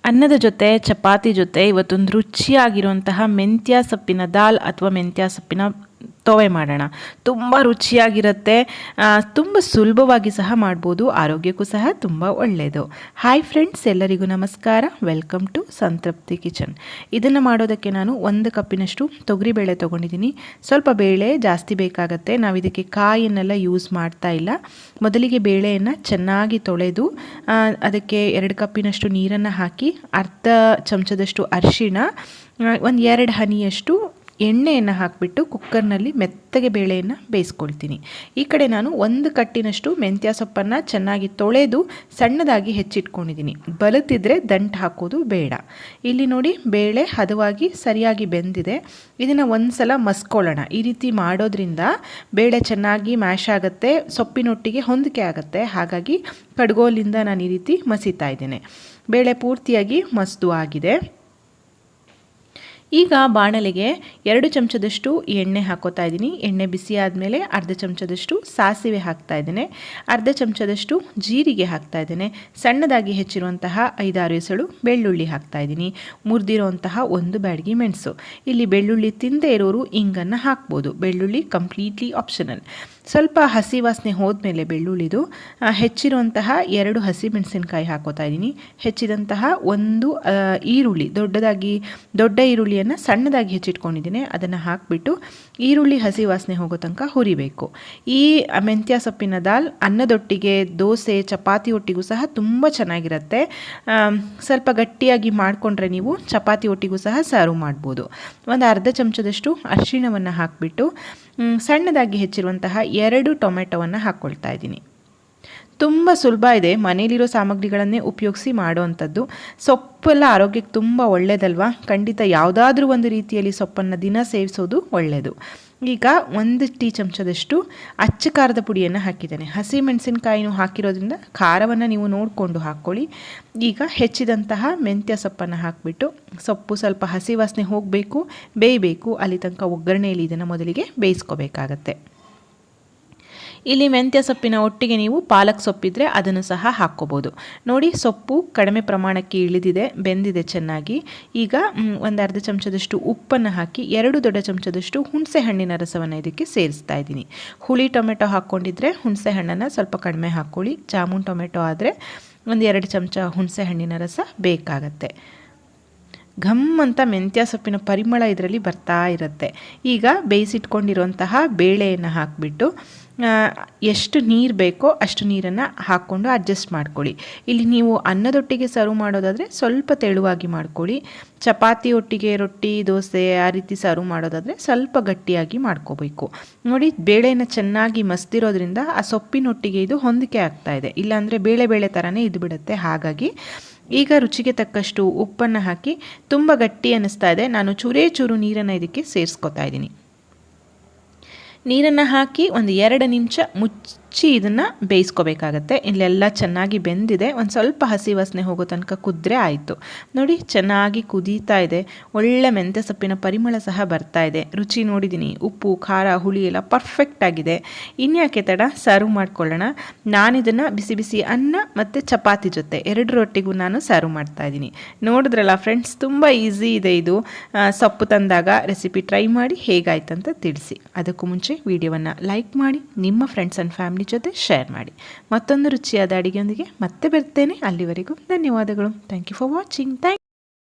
ಅನ್ನದ ಜೊತೆ ಚಪಾತಿ ಜೊತೆ ಇವತ್ತೊಂದು ರುಚಿಯಾಗಿರುವಂತಹ ಮೆಂತ್ಯ ಸೊಪ್ಪಿನ ದಾಲ್ ಅಥವಾ ಮೆಂತ್ಯ ಸೊಪ್ಪಿನ ತೊವೆ ಮಾಡೋಣ. ತುಂಬ ರುಚಿಯಾಗಿರುತ್ತೆ, ತುಂಬ ಸುಲಭವಾಗಿ ಸಹ ಮಾಡ್ಬೋದು, ಆರೋಗ್ಯಕ್ಕೂ ಸಹ ತುಂಬ ಒಳ್ಳೆಯದು. ಹಾಯ್ ಫ್ರೆಂಡ್ಸ್, ಎಲ್ಲರಿಗೂ ನಮಸ್ಕಾರ. ವೆಲ್ಕಮ್ ಟು ಸಂತೃಪ್ತಿ ಕಿಚನ್. ಇದನ್ನು ಮಾಡೋದಕ್ಕೆ ನಾನು 1 ಕಪ್ಪಿನಷ್ಟು ತೊಗರಿಬೇಳೆ ತೊಗೊಂಡಿದ್ದೀನಿ. ಸ್ವಲ್ಪ ಬೇಳೆ ಜಾಸ್ತಿ ಬೇಕಾಗುತ್ತೆ. ನಾವು ಇದಕ್ಕೆ ಕಾಯಿಯನ್ನೆಲ್ಲ ಯೂಸ್ ಮಾಡ್ತಾ ಇಲ್ಲ. ಮೊದಲಿಗೆ ಬೇಳೆಯನ್ನು ಚೆನ್ನಾಗಿ ತೊಳೆದು ಅದಕ್ಕೆ 2 ಕಪ್ಪಿನಷ್ಟು ನೀರನ್ನು ಹಾಕಿ ಅರ್ಧ ಚಮಚದಷ್ಟು ಅರಿಶಿಣ, 1-2 ಹನಿಯಷ್ಟು ಎಣ್ಣೆಯನ್ನು ಹಾಕಿಬಿಟ್ಟು ಕುಕ್ಕರ್ನಲ್ಲಿ ಮೆತ್ತಗೆ ಬೇಳೆಯನ್ನು ಬೇಯಿಸ್ಕೊಳ್ತೀನಿ. ಈ ಕಡೆ ನಾನು 1 ಕಟ್ಟಿನಷ್ಟು ಮೆಂತ್ಯ ಸೊಪ್ಪನ್ನು ಚೆನ್ನಾಗಿ ತೊಳೆದು ಸಣ್ಣದಾಗಿ ಹೆಚ್ಚಿಟ್ಕೊಂಡಿದ್ದೀನಿ. ಬಲತಿದ್ರೆ ದಂಟು ಹಾಕೋದು ಬೇಡ. ಇಲ್ಲಿ ನೋಡಿ, ಬೇಳೆ ಹದವಾಗಿ ಸರಿಯಾಗಿ ಬೆಂದಿದೆ. ಇದನ್ನು ಒಂದು ಸಲ ಮಸ್ಕೊಳ್ಳೋಣ. ಈ ರೀತಿ ಮಾಡೋದ್ರಿಂದ ಬೇಳೆ ಚೆನ್ನಾಗಿ ಮ್ಯಾಶ್ ಆಗುತ್ತೆ, ಸೊಪ್ಪಿನೊಟ್ಟಿಗೆ ಹೊಂದಿಕೆ ಆಗುತ್ತೆ. ಹಾಗಾಗಿ ಕಡ್ಗೋಲಿಂದ ನಾನು ಈ ರೀತಿ ಮಸಿತಾ ಇದ್ದೇನೆ. ಬೇಳೆ ಪೂರ್ತಿಯಾಗಿ ಮಸ್ದು ಆಗಿದೆ. ಈಗ ಬಾಣಲೆಗೆ 2 ಚಮಚದಷ್ಟು ಎಣ್ಣೆ ಹಾಕೋತಾ ಇದ್ದೀನಿ. ಎಣ್ಣೆ ಬಿಸಿ ಆದಮೇಲೆ ಅರ್ಧ ಚಮಚದಷ್ಟು ಸಾಸಿವೆ ಹಾಕ್ತಾ ಇದ್ದೇನೆ, ಅರ್ಧ ಚಮಚದಷ್ಟು ಜೀರಿಗೆ ಹಾಕ್ತಾ ಇದ್ದೇನೆ, ಸಣ್ಣದಾಗಿ ಹೆಚ್ಚಿರುವಂತಹ 5-6 ಎಸಳು ಬೆಳ್ಳುಳ್ಳಿ ಹಾಕ್ತಾ ಇದ್ದೀನಿ, ಮುರಿದಿರುವಂತಹ 1 ಬ್ಯಾಡಗಿ ಮೆಣಸು. ಇಲ್ಲಿ ಬೆಳ್ಳುಳ್ಳಿ ತಿಂದೇ ಇರೋರು ಇಂಗನ್ನು ಹಾಕ್ಬೋದು. ಬೆಳ್ಳುಳ್ಳಿ ಕಂಪ್ಲೀಟ್ಲಿ ಆಪ್ಷನಲ್. ಸ್ವಲ್ಪ ಹಸಿ ವಾಸನೆ ಹೋದ್ಮೇಲೆ ಬೆಳ್ಳುಳ್ಳಿದು ಹೆಚ್ಚಿರುವಂತಹ 2 ಹಸಿಮೆಣಸಿನಕಾಯಿ ಹಾಕೋತಾ ಇದ್ದೀನಿ. ಹೆಚ್ಚಿದಂತಹ 1 ಈರುಳ್ಳಿ, ದೊಡ್ಡ ಈರುಳ್ಳಿಯನ್ನು ಸಣ್ಣದಾಗಿ ಹೆಚ್ಚಿಟ್ಕೊಂಡಿದ್ದೀನಿ. ಅದನ್ನು ಹಾಕಿಬಿಟ್ಟು ಈರುಳ್ಳಿ ಹಸಿ ವಾಸನೆ ಹೋಗೋ ತನಕ ಹುರಿಬೇಕು. ಈ ಮೆಂತ್ಯ ಸೊಪ್ಪಿನ ದಾಲ್ ಅನ್ನದೊಟ್ಟಿಗೆ, ದೋಸೆ, ಚಪಾತಿ ಒಟ್ಟಿಗೂ ಸಹ ತುಂಬ ಚೆನ್ನಾಗಿರುತ್ತೆ. ಸ್ವಲ್ಪ ಗಟ್ಟಿಯಾಗಿ ಮಾಡಿಕೊಂಡ್ರೆ ನೀವು ಚಪಾತಿ ಒಟ್ಟಿಗೂ ಸಹ ಸರ್ವ್ ಮಾಡ್ಬೋದು. ಒಂದು ಅರ್ಧ ಚಮಚದಷ್ಟು ಅರಿಶಿಣವನ್ನು ಹಾಕಿಬಿಟ್ಟು ಸಣ್ಣದಾಗಿ ಹೆಚ್ಚಿರುವಂತಹ 2 ಟೊಮೆಟೊವನ್ನು ಹಾಕ್ಕೊಳ್ತಾ ಇದ್ದೀನಿ. ತುಂಬ ಸುಲಭ ಇದೆ, ಮನೇಲಿರೋ ಸಾಮಗ್ರಿಗಳನ್ನೇ ಉಪಯೋಗಿಸಿ ಮಾಡೋವಂಥದ್ದು. ಸೊಪ್ಪೆಲ್ಲ ಆರೋಗ್ಯಕ್ಕೆ ತುಂಬ ಒಳ್ಳೆಯದಲ್ವಾ. ಖಂಡಿತ ಯಾವುದಾದ್ರೂ ಒಂದು ರೀತಿಯಲ್ಲಿ ಸೊಪ್ಪನ್ನು ದಿನ ಸೇವಿಸೋದು ಒಳ್ಳೆಯದು. ಈಗ 1 ಟೀ ಚಮಚದಷ್ಟು ಅಚ್ಚ ಖಾರದ ಪುಡಿಯನ್ನು ಹಾಕಿದ್ದೇನೆ. ಹಸಿ ಮೆಣಸಿನಕಾಯಿನೂ ಹಾಕಿರೋದ್ರಿಂದ ಖಾರವನ್ನು ನೀವು ನೋಡಿಕೊಂಡು ಹಾಕ್ಕೊಳ್ಳಿ. ಈಗ ಹೆಚ್ಚಿದಂತಹ ಮೆಂತ್ಯ ಸೊಪ್ಪನ್ನು ಹಾಕಿಬಿಟ್ಟು, ಸೊಪ್ಪು ಸ್ವಲ್ಪ ಹಸಿ ವಾಸನೆ ಹೋಗಬೇಕು, ಬೇಯಬೇಕು. ಅಲ್ಲಿ ತನಕ ಒಗ್ಗರಣೆಯಲ್ಲಿ ಇದನ್ನು ಮೊದಲಿಗೆ ಬೇಯಿಸ್ಕೋಬೇಕಾಗತ್ತೆ. ಇಲ್ಲಿ ಮೆಂತ್ಯ ಸೊಪ್ಪಿನ ಒಟ್ಟಿಗೆ ನೀವು ಪಾಲಕ್ ಸೊಪ್ಪಿದ್ರೆ ಅದನ್ನು ಸಹ ಹಾಕ್ಕೋಬೋದು. ನೋಡಿ, ಸೊಪ್ಪು ಕಡಿಮೆ ಪ್ರಮಾಣಕ್ಕೆ ಇಳಿದಿದೆ, ಬೆಂದಿದೆ ಚೆನ್ನಾಗಿ. ಈಗ 1 ಅರ್ಧ ಚಮಚದಷ್ಟು ಉಪ್ಪನ್ನು ಹಾಕಿ 2 ದೊಡ್ಡ ಚಮಚದಷ್ಟು ಹುಣಸೆ ಹಣ್ಣಿನ ರಸವನ್ನು ಇದಕ್ಕೆ ಸೇರಿಸ್ತಾ ಇದ್ದೀನಿ. ಹುಳಿ ಟೊಮೆಟೊ ಹಾಕ್ಕೊಂಡಿದ್ರೆ ಹುಣಸೆ ಹಣ್ಣನ್ನು ಸ್ವಲ್ಪ ಕಡಿಮೆ ಹಾಕ್ಕೊಳ್ಳಿ. ಜಾಮೂನ್ ಟೊಮೆಟೊ ಆದರೆ 1-2 ಚಮಚ ಹುಣಸೆ ಹಣ್ಣಿನ ರಸ ಬೇಕಾಗತ್ತೆ. ಘಮ್ ಅಂತ ಮೆಂತ್ಯ ಸೊಪ್ಪಿನ ಪರಿಮಳ ಇದರಲ್ಲಿ ಬರ್ತಾ ಇರುತ್ತೆ. ಈಗ ಬೇಯಿಸಿಟ್ಕೊಂಡಿರುವಂತಹ ಬೇಳೆಯನ್ನು ಹಾಕಿಬಿಟ್ಟು ಎಷ್ಟು ನೀರು ಬೇಕೋ ಅಷ್ಟು ನೀರನ್ನು ಹಾಕ್ಕೊಂಡು ಅಡ್ಜಸ್ಟ್ ಮಾಡ್ಕೊಳ್ಳಿ. ಇಲ್ಲಿ ನೀವು ಅನ್ನದೊಟ್ಟಿಗೆ ಸರ್ವ್ ಮಾಡೋದಾದರೆ ಸ್ವಲ್ಪ ತೆಳುವಾಗಿ ಮಾಡ್ಕೊಳ್ಳಿ. ಚಪಾತಿ ಒಟ್ಟಿಗೆ, ರೊಟ್ಟಿ, ದೋಸೆ ಆ ರೀತಿ ಸರ್ವ್ ಮಾಡೋದಾದರೆ ಸ್ವಲ್ಪ ಗಟ್ಟಿಯಾಗಿ ಮಾಡ್ಕೋಬೇಕು. ನೋಡಿ, ಬೇಳೆನ ಚೆನ್ನಾಗಿ ಮಸ್ದಿರೋದ್ರಿಂದ ಆ ಸೊಪ್ಪಿನೊಟ್ಟಿಗೆ ಇದು ಹೊಂದಿಕೆ ಆಗ್ತಾ ಇದೆ. ಇಲ್ಲಾಂದರೆ ಬೇಳೆ ಥರನೇ ಇದು ಬಿಡುತ್ತೆ. ಹಾಗಾಗಿ ಈಗ ರುಚಿಗೆ ತಕ್ಕಷ್ಟು ಉಪ್ಪನ್ನು ಹಾಕಿ, ತುಂಬ ಗಟ್ಟಿ ಅನ್ನಿಸ್ತಾ ಇದೆ, ನಾನು ಚೂರು ನೀರನ್ನು ಇದಕ್ಕೆ ಸೇರಿಸ್ಕೊತಾ ಇದ್ದೀನಿ. ನೀರನ್ನು ಹಾಕಿ 1-2 ನಿಮಿಷ ಮುಚ್ಚಿ ಇದನ್ನು ಬೇಯಿಸ್ಕೋಬೇಕಾಗತ್ತೆ. ಇಲ್ಲೆಲ್ಲ ಚೆನ್ನಾಗಿ ಬೆಂದಿದೆ. ಒಂದು ಸ್ವಲ್ಪ ಹಸಿ ವಾಸನೆ ಹೋಗೋ ತನಕ ಕುದ್ರೆ ಆಯಿತು. ನೋಡಿ, ಚೆನ್ನಾಗಿ ಕುದೀತಾ ಇದೆ. ಒಳ್ಳೆ ಮೆಂತ್ಯ ಸೊಪ್ಪಿನ ಪರಿಮಳ ಸಹ ಬರ್ತಾ ಇದೆ. ರುಚಿ ನೋಡಿದ್ದೀನಿ, ಉಪ್ಪು, ಖಾರ, ಹುಳಿ ಎಲ್ಲ ಪರ್ಫೆಕ್ಟ್ ಆಗಿದೆ. ಇನ್ಯಾಕೆ ತಡ, ಸರ್ವ್ ಮಾಡ್ಕೊಳ್ಳೋಣ. ನಾನಿದನ್ನು ಬಿಸಿ ಬಿಸಿ ಅನ್ನ ಮತ್ತು ಚಪಾತಿ ಜೊತೆ 2 ರೊಟ್ಟಿಗೂ ನಾನು ಸರ್ವ್ ಮಾಡ್ತಾ ಇದ್ದೀನಿ. ನೋಡಿದ್ರಲ್ಲ ಫ್ರೆಂಡ್ಸ್, ತುಂಬ ಈಸಿ ಇದೆ ಇದು. ಸೊಪ್ಪು ತಂದಾಗ ರೆಸಿಪಿ ಟ್ರೈ ಮಾಡಿ ಹೇಗಾಯ್ತಂತ ತಿಳಿಸಿ. ಅದಕ್ಕೂ ಮುಂಚೆ ವಿಡಿಯೋವನ್ನು ಲೈಕ್ ಮಾಡಿ, ನಿಮ್ಮ ಫ್ರೆಂಡ್ಸ್ ಆ್ಯಂಡ್ ಫ್ಯಾಮಿಲಿ ಜೊತೆ ಶೇರ್ ಮಾಡಿ. ಮತ್ತೊಂದು ರುಚಿಯಾದ ಅಡಿಗೆಯೊಂದಿಗೆ ಮತ್ತೆ ಬರ್ತೇನೆ. ಅಲ್ಲಿವರೆಗೂ ಧನ್ಯವಾದಗಳು. Thank you for watching.